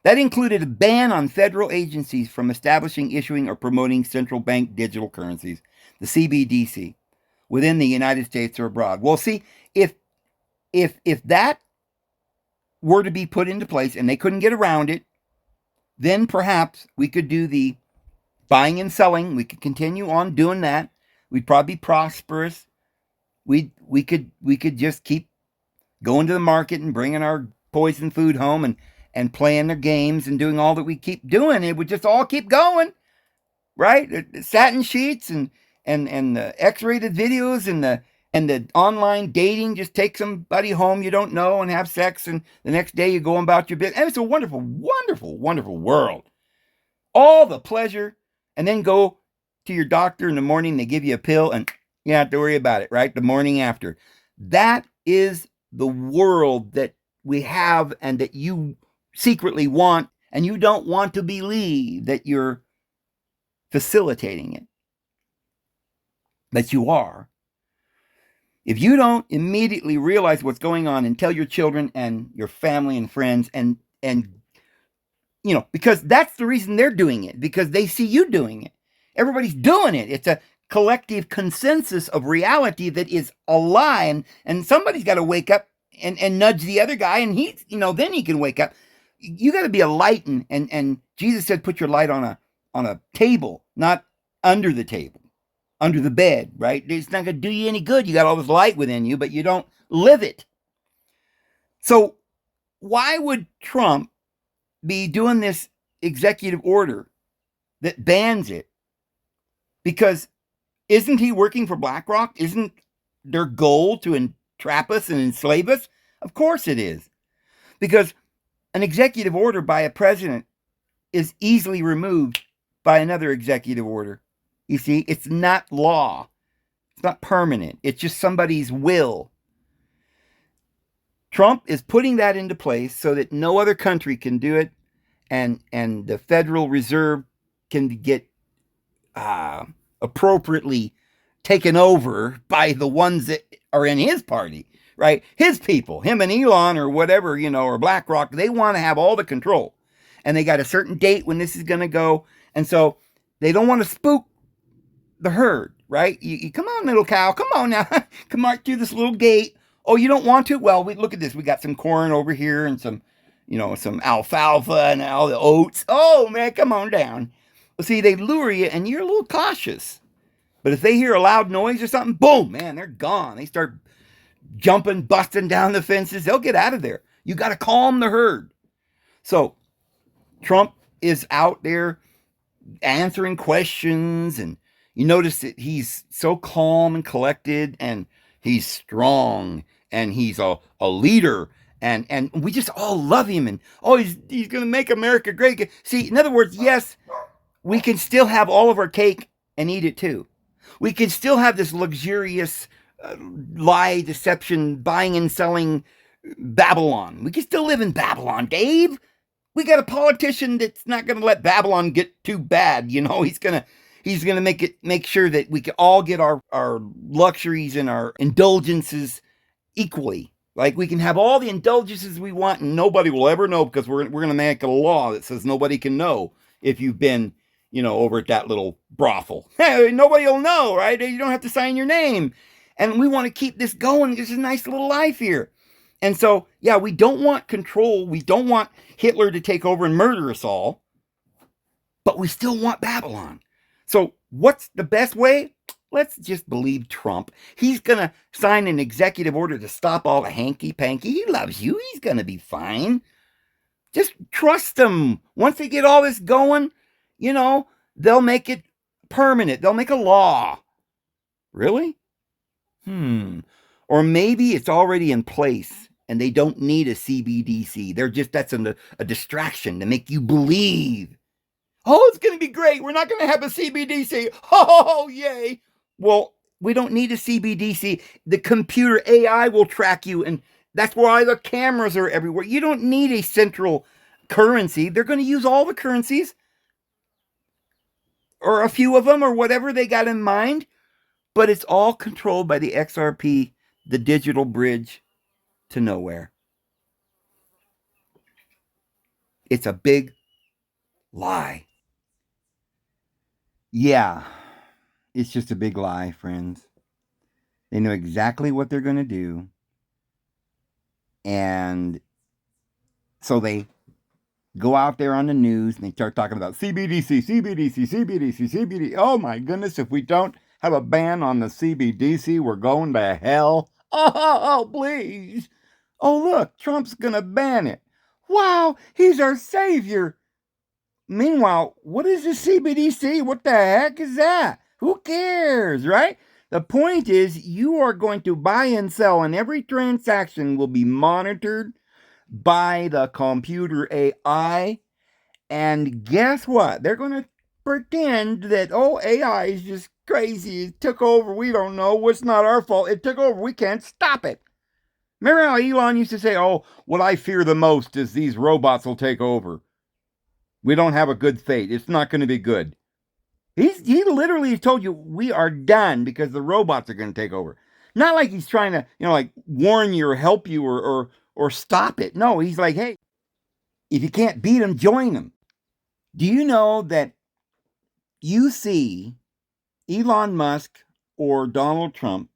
That included a ban on federal agencies from establishing, issuing, or promoting central bank digital currencies, the CBDC, within the United States or abroad. Well, see, if that were to be put into place and they couldn't get around it, then perhaps we could do the buying and selling. We could continue on doing that. We'd probably be prosperous. We could just keep going to the market and bringing our poison food home and playing their games and doing all that we keep doing. It would just all keep going, right? The satin sheets and the X-rated videos and the online dating. Just take somebody home you don't know and have sex, and the next day you go about your business. And it's a wonderful, wonderful, wonderful world. All the pleasure, and then go to your doctor in the morning. They give you a pill, and you don't have to worry about it, right? The morning after. That is the world that we have and that you secretly want, and you don't want to believe that you're facilitating it. That you are. If you don't immediately realize what's going on and tell your children and your family and friends and because that's the reason they're doing it, because they see you doing it. Everybody's doing it. It's a collective consensus of reality that is a lie, and somebody's got to wake up and nudge the other guy, and then he can wake up. You got to be a light, and Jesus said, put your light on a table, not under the table. Under the bed, right? It's not going to do you any good. You got all this light within you, but you don't live it. So why would Trump be doing this executive order that bans it? Because isn't he working for BlackRock? Isn't their goal to entrap us and enslave us? Of course it is. Because an executive order by a president is easily removed by another executive order. You see, it's not law. It's not permanent. It's just somebody's will. Trump is putting that into place so that no other country can do it, and the Federal Reserve can get appropriately taken over by the ones that are in his party, right? His people, him and Elon or whatever, or BlackRock, they want to have all the control. And they got a certain date when this is going to go. And so they don't want to spook the herd, right? You come on, little cow. Come on now. Come right through this little gate. Oh, you don't want to? Well, look at this. We got some corn over here and some alfalfa and all the oats. Oh, man, come on down. Well, see, they lure you and you're a little cautious. But if they hear a loud noise or something, boom, man, they're gone. They start jumping, busting down the fences. They'll get out of there. You got to calm the herd. So Trump is out there answering questions, and you notice that he's so calm and collected, and he's strong, and he's a leader, and we just all love him, and he's going to make America great. See, in other words, yes, we can still have all of our cake and eat it too. We can still have this luxurious lie, deception, buying and selling Babylon. We can still live in Babylon, Dave. We got a politician that's not going to let Babylon get too bad. He's going to make sure that we can all get our luxuries and our indulgences equally. Like, we can have all the indulgences we want and nobody will ever know, because we're going to make a law that says nobody can know if you've been, over at that little brothel. Hey, nobody will know, right? You don't have to sign your name. And we want to keep this going. There's a nice little life here. And so, yeah, we don't want control. We don't want Hitler to take over and murder us all. But we still want Babylon. So what's the best way? Let's just believe Trump. He's going to sign an executive order to stop all the hanky-panky. He loves you. He's going to be fine. Just trust him. Once they get all this going, they'll make it permanent. They'll make a law. Really? Or maybe it's already in place and they don't need a CBDC. That's a distraction to make you believe. Oh, it's going to be great. We're not going to have a CBDC. Oh, yay. Well, we don't need a CBDC. The computer AI will track you, and that's why the cameras are everywhere. You don't need a central currency. They're going to use all the currencies. or a few of them or whatever they got in mind, but it's all controlled by the XRP, the digital bridge to nowhere. It's a big lie. Yeah, it's just a big lie, friends. They know exactly what they're going to do. And so they go out there on the news and they start talking about CBDC, CBDC, CBDC, CBDC. Oh my goodness, if we don't have a ban on the CBDC, we're going to hell. Oh, please. Oh, look, Trump's going to ban it. Wow, he's our savior. Meanwhile, what is the CBDC? What the heck is that? Who cares, right? The point is, you are going to buy and sell, and every transaction will be monitored by the computer AI. And guess what? They're going to pretend that, oh, AI is just crazy. It took over. We don't know. It's not our fault. It took over. We can't stop it. Remember how Elon used to say, oh, what I fear the most is these robots will take over. We don't have a good fate. It's not going to be good. He literally told you we are done because the robots are going to take over. Not like he's trying to, like warn you or help you or stop it. No, he's like, hey, if you can't beat them, join them. Do you know that you see Elon Musk or Donald Trump,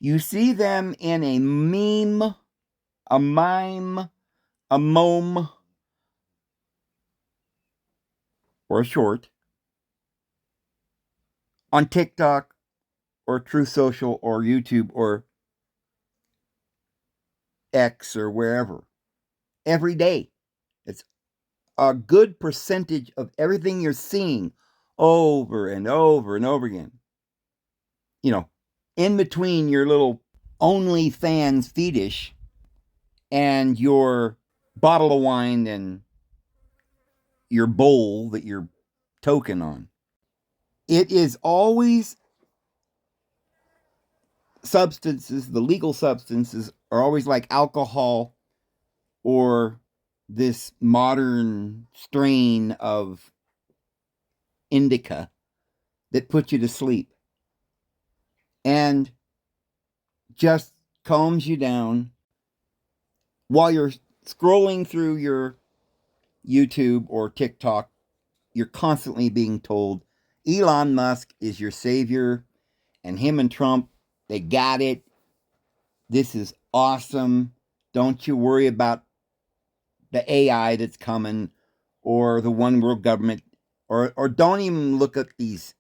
you see them in a meme, a mime, a mome, or a short on TikTok or Truth Social or YouTube or X or wherever every day. It's a good percentage of everything you're seeing over and over and over again. In between your little OnlyFans fetish and your bottle of wine and your bowl that you're token on. It is always substances, the legal substances are always like alcohol or this modern strain of indica that puts you to sleep and just calms you down while you're scrolling through your YouTube or TikTok. You're constantly being told Elon Musk is your savior and him and Trump, they got it. This is awesome. Don't you worry about the AI that's coming or the one world government or don't even look at these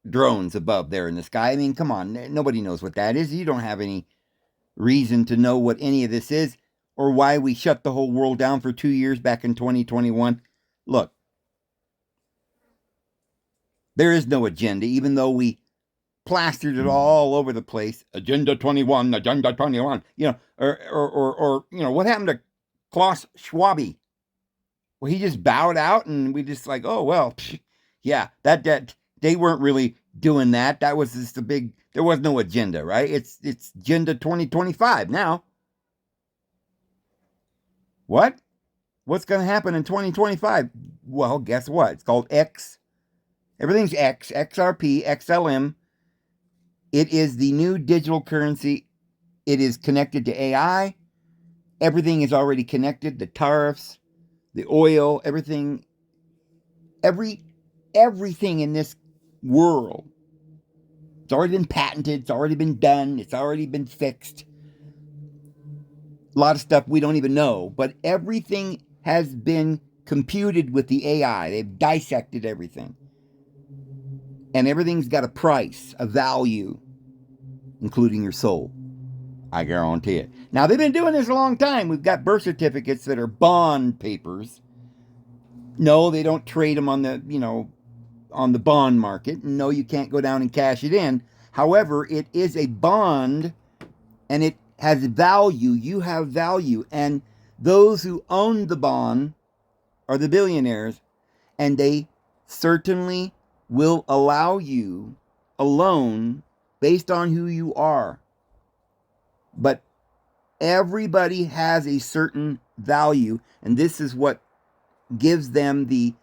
drones above there in the sky. I mean, come on. Nobody knows what that is. You don't have any reason to know what any of this is or why we shut the whole world down for 2 years back in 2021. Look, there is no agenda, even though we plastered it all over the place. Agenda 21, Agenda 21. Or what happened to Klaus Schwab? Well, he just bowed out, and we just like, oh well, yeah, that they weren't really doing that. That was just a big. There was no agenda, right? It's Agenda 2025 now. What? What's going to happen in 2025? Well, guess what? It's called X. Everything's X, XRP, XLM. It is the new digital currency. It is connected to AI. Everything is already connected. The tariffs, the oil, everything in this world. It's already been patented. It's already been done. It's already been fixed. A lot of stuff we don't even know, but everything has been computed with the AI. They've dissected everything. And everything's got a price, a value, including your soul. I guarantee it. Now, they've been doing this a long time. We've got birth certificates that are bond papers. No, they don't trade them on the bond market. No, you can't go down and cash it in. However, it is a bond and it has value. You have value. And those who own the bond are the billionaires, and they certainly will allow you a loan based on who you are. But everybody has a certain value, and this is what gives them the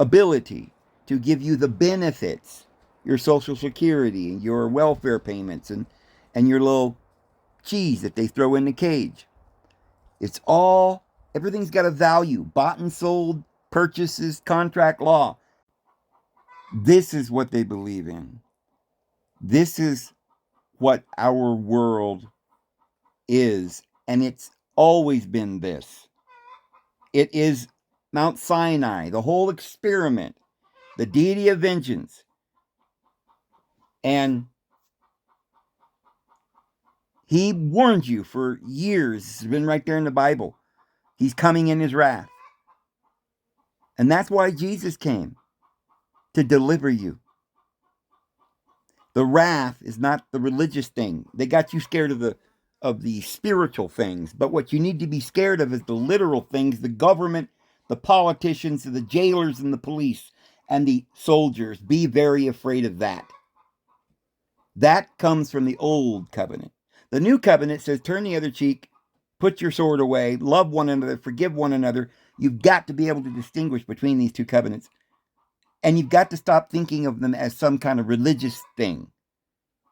ability to give you the benefits, your Social Security, and your welfare payments, and your little cheese that they throw in the cage. It's all, everything's got a value. Bought and sold, purchases, contract law. This is what they believe in. This is what our world is. And it's always been this. It is Mount Sinai, the whole experiment, the deity of vengeance. And he warned you for years. It's been right there in the Bible. He's coming in his wrath. And that's why Jesus came, to deliver you. The wrath is not the religious thing. They got you scared of the spiritual things. But what you need to be scared of is the literal things, the government, the politicians, the jailers and the police and the soldiers. Be very afraid of that. That comes from the old covenant. The new covenant says turn the other cheek, put your sword away, love one another, forgive one another. You've got to be able to distinguish between these two covenants. And you've got to stop thinking of them as some kind of religious thing.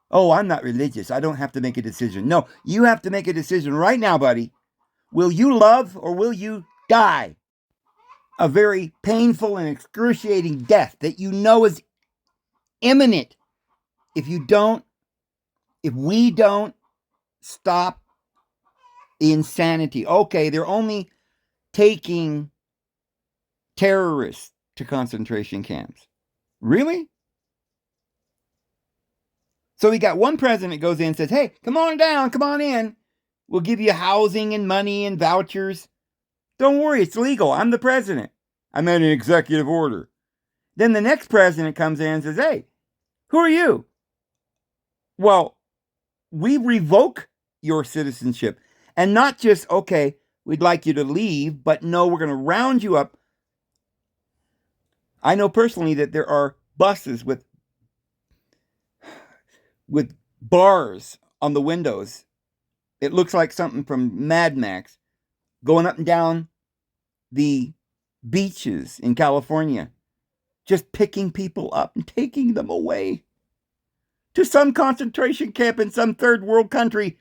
Oh, I'm not religious. I don't have to make a decision. No, you have to make a decision right now, buddy. Will you love or will you die? A very painful and excruciating death that you know is imminent if we don't stop the insanity. Okay, they're only taking terrorists to concentration camps. Really? So we got one president goes in and says, hey, come on down, come on in. We'll give you housing and money and vouchers. Don't worry, it's legal. I'm the president. I made an executive order. Then the next president comes in and says, hey, who are you? Well, we revoke your citizenship. And not just, okay, we'd like you to leave, but no, we're going to round you up. I know personally that there are buses with bars on the windows. It looks like something from Mad Max, going up and down the beaches in California, just picking people up and taking them away to some concentration camp in some third world country,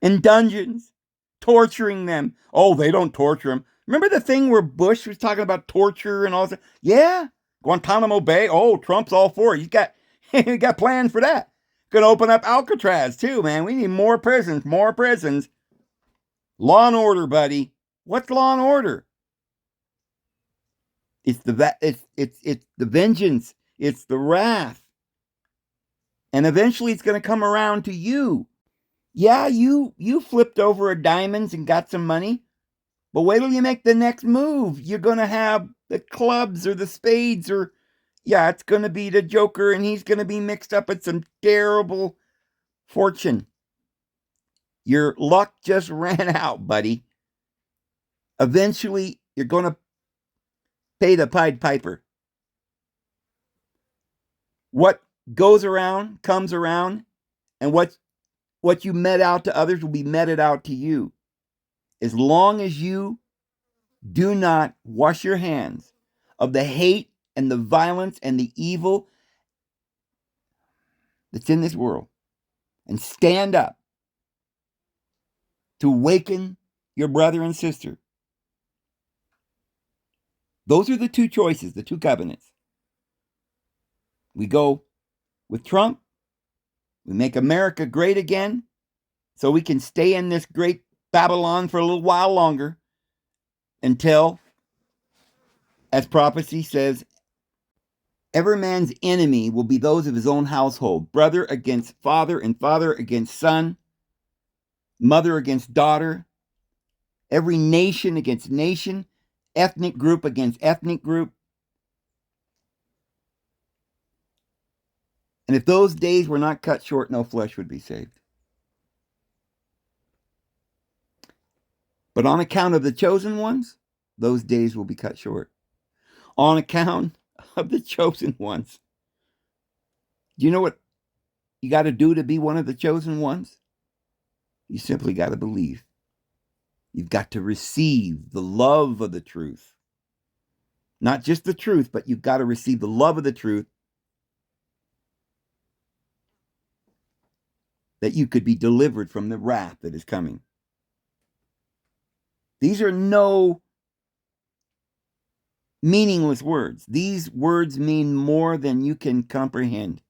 in dungeons, torturing them. Oh, they don't torture them. Remember the thing where Bush was talking about torture and all that? Yeah, Guantanamo Bay. Oh, Trump's all for it. He got plans for that. Gonna open up Alcatraz too, man. We need more prisons, more prisons. Law and order, buddy. What's law and order? It's the vengeance. It's the wrath. And eventually it's going to come around to you. Yeah, you flipped over a diamonds and got some money. But wait till you make the next move. You're going to have the clubs or the spades or, yeah, it's going to be the Joker and he's going to be mixed up with some terrible fortune. Your luck just ran out, buddy. Eventually, you're going to pay the Pied Piper. What goes around comes around, and what you met out to others will be meted out to you. As long as you do not wash your hands of the hate and the violence and the evil that's in this world and stand up to awaken your brother and sister. Those are the two choices, the two covenants. We go with Trump. We make America great again so we can stay in this great Babylon for a little while longer until, as prophecy says, every man's enemy will be those of his own household. Brother against father and father against son. Mother against daughter. Every nation against nation. Ethnic group against ethnic group. And if those days were not cut short, no flesh would be saved. But on account of the chosen ones, those days will be cut short. On account of the chosen ones. Do you know what you got to do to be one of the chosen ones? You simply got to believe. You've got to receive the love of the truth. Not just the truth, but you've got to receive the love of the truth, that you could be delivered from the wrath that is coming. These are no meaningless words. These words mean more than you can comprehend.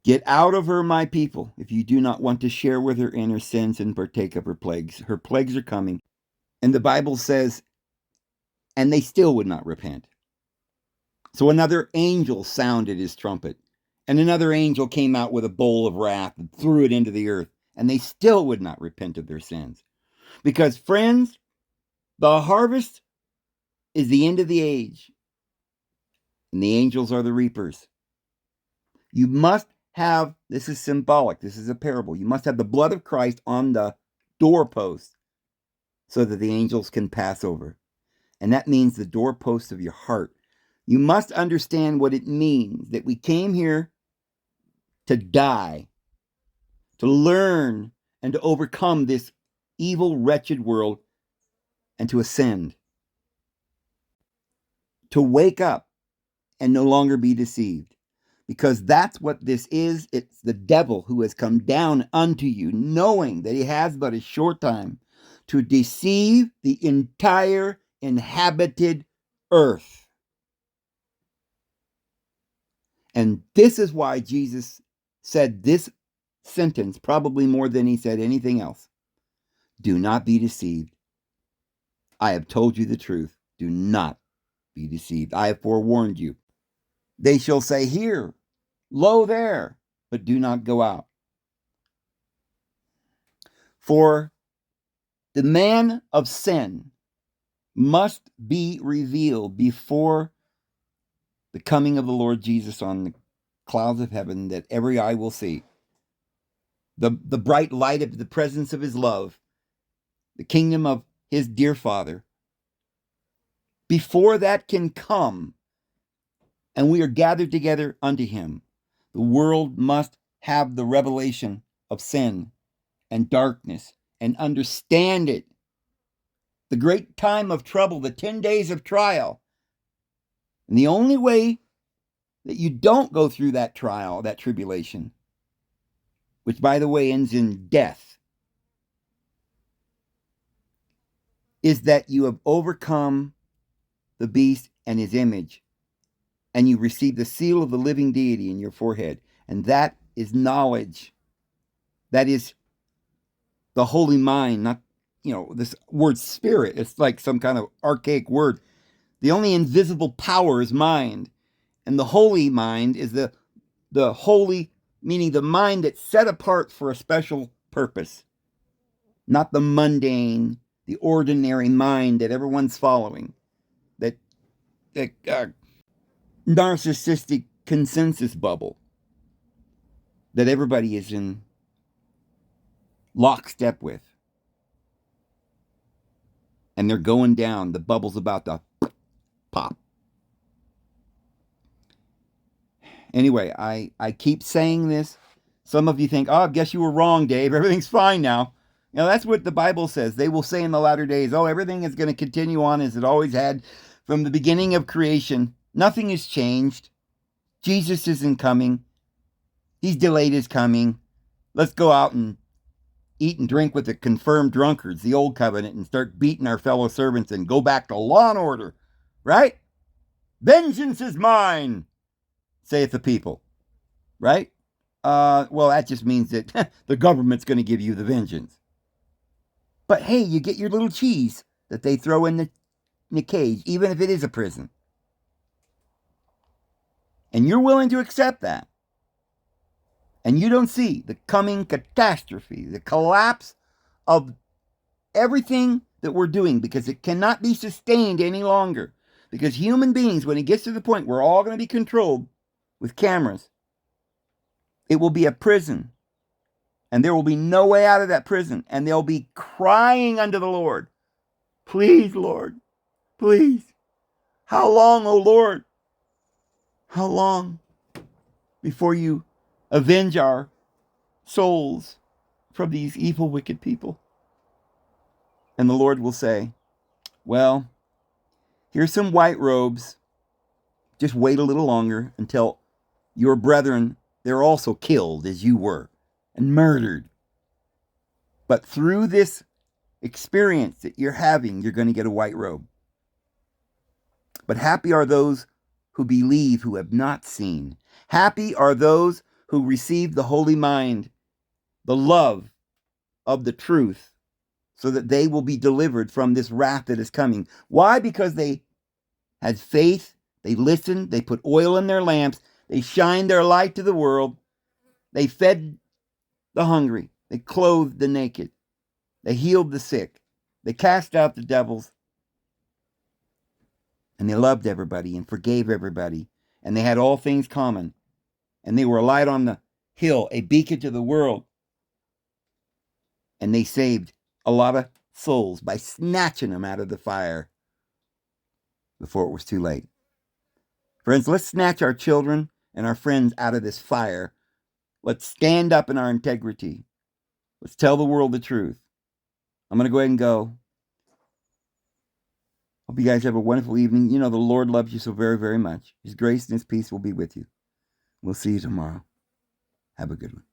Get out of her, my people, if you do not want to share with her in her sins and partake of her plagues. Her plagues are coming. And the Bible says, and they still would not repent. So another angel sounded his trumpet, and another angel came out with a bowl of wrath and threw it into the earth, and they still would not repent of their sins. Because, friends, the harvest is the end of the age, and the angels are the reapers. You must have, this is symbolic, this is a parable, you must have the blood of Christ on the doorpost so that the angels can pass over. And that means the doorpost of your heart. You must understand what it means that we came here to die, to learn and to overcome this evil, wretched world, and to ascend, to wake up and no longer be deceived. Because that's what this is. It's the devil who has come down unto you, knowing that he has but a short time to deceive the entire inhabited earth. And this is why Jesus said this sentence, probably more than he said anything else. Do not be deceived. I have told you the truth. Do not be deceived. I have forewarned you. They shall say here, lo there, but do not go out. For the man of sin must be revealed before the coming of the Lord Jesus on the clouds of heaven, that every eye will see. The bright light of the presence of his love, the kingdom of his dear Father. Before that can come, and we are gathered together unto him, the world must have the revelation of sin and darkness and understand it. The great time of trouble, the 10 days of trial. And the only way that you don't go through that trial, that tribulation, which by the way ends in death, is that you have overcome the beast and his image, and you receive the seal of the living deity in your forehead. And that is knowledge. That is the holy mind, not, this word spirit. It's like some kind of archaic word. The only invisible power is mind. And the holy mind is the holy, meaning the mind that's set apart for a special purpose. Not the mundane, the ordinary mind that everyone's following. That narcissistic consensus bubble that everybody is in lockstep with. And they're going down. The bubble's about to pop. Anyway, I keep saying this. Some of you think, oh, I guess you were wrong, Dave. Everything's fine now. That's what the Bible says. They will say in the latter days, oh, everything is going to continue on as it always had from the beginning of creation. Nothing has changed. Jesus isn't coming. He's delayed his coming. Let's go out and eat and drink with the confirmed drunkards, the old covenant, and start beating our fellow servants and go back to law and order. Right? Vengeance is mine, saith the people. Right? Well, that just means that the government's going to give you the vengeance. But hey, you get your little cheese that they throw in the cage, even if it is a prison. And you're willing to accept that. And you don't see the coming catastrophe, the collapse of everything that we're doing, because it cannot be sustained any longer. Because human beings, when it gets to the point where we're all going to be controlled with cameras, it will be a prison. And there will be no way out of that prison. And they'll be crying unto the Lord, please, Lord, please. How long, O Lord? How long before you avenge our souls from these evil, wicked people? And the Lord will say, well, Here's some white robes. Just wait a little longer until your brethren, they're also killed as you were and murdered. But through this experience that you're having, you're going to get a white robe. But happy are those who believe who have not seen. Happy are those who receive the holy mind, the love of the truth, so that they will be delivered from this wrath that is coming. Why? Because they had faith, they listened, they put oil in their lamps, they shined their light to the world, they fed the hungry, they clothed the naked, they healed the sick, they cast out the devils, and they loved everybody and forgave everybody, and they had all things common, and they were a light on the hill, a beacon to the world, and they saved a lot of souls by snatching them out of the fire before it was too late. Friends, let's snatch our children and our friends out of this fire. Let's stand up in our integrity. Let's tell the world the truth. I'm going to go ahead and go. Hope you guys have a wonderful evening. You know, the Lord loves you so very, very much. His grace and his peace will be with you. We'll see you tomorrow. Have a good one.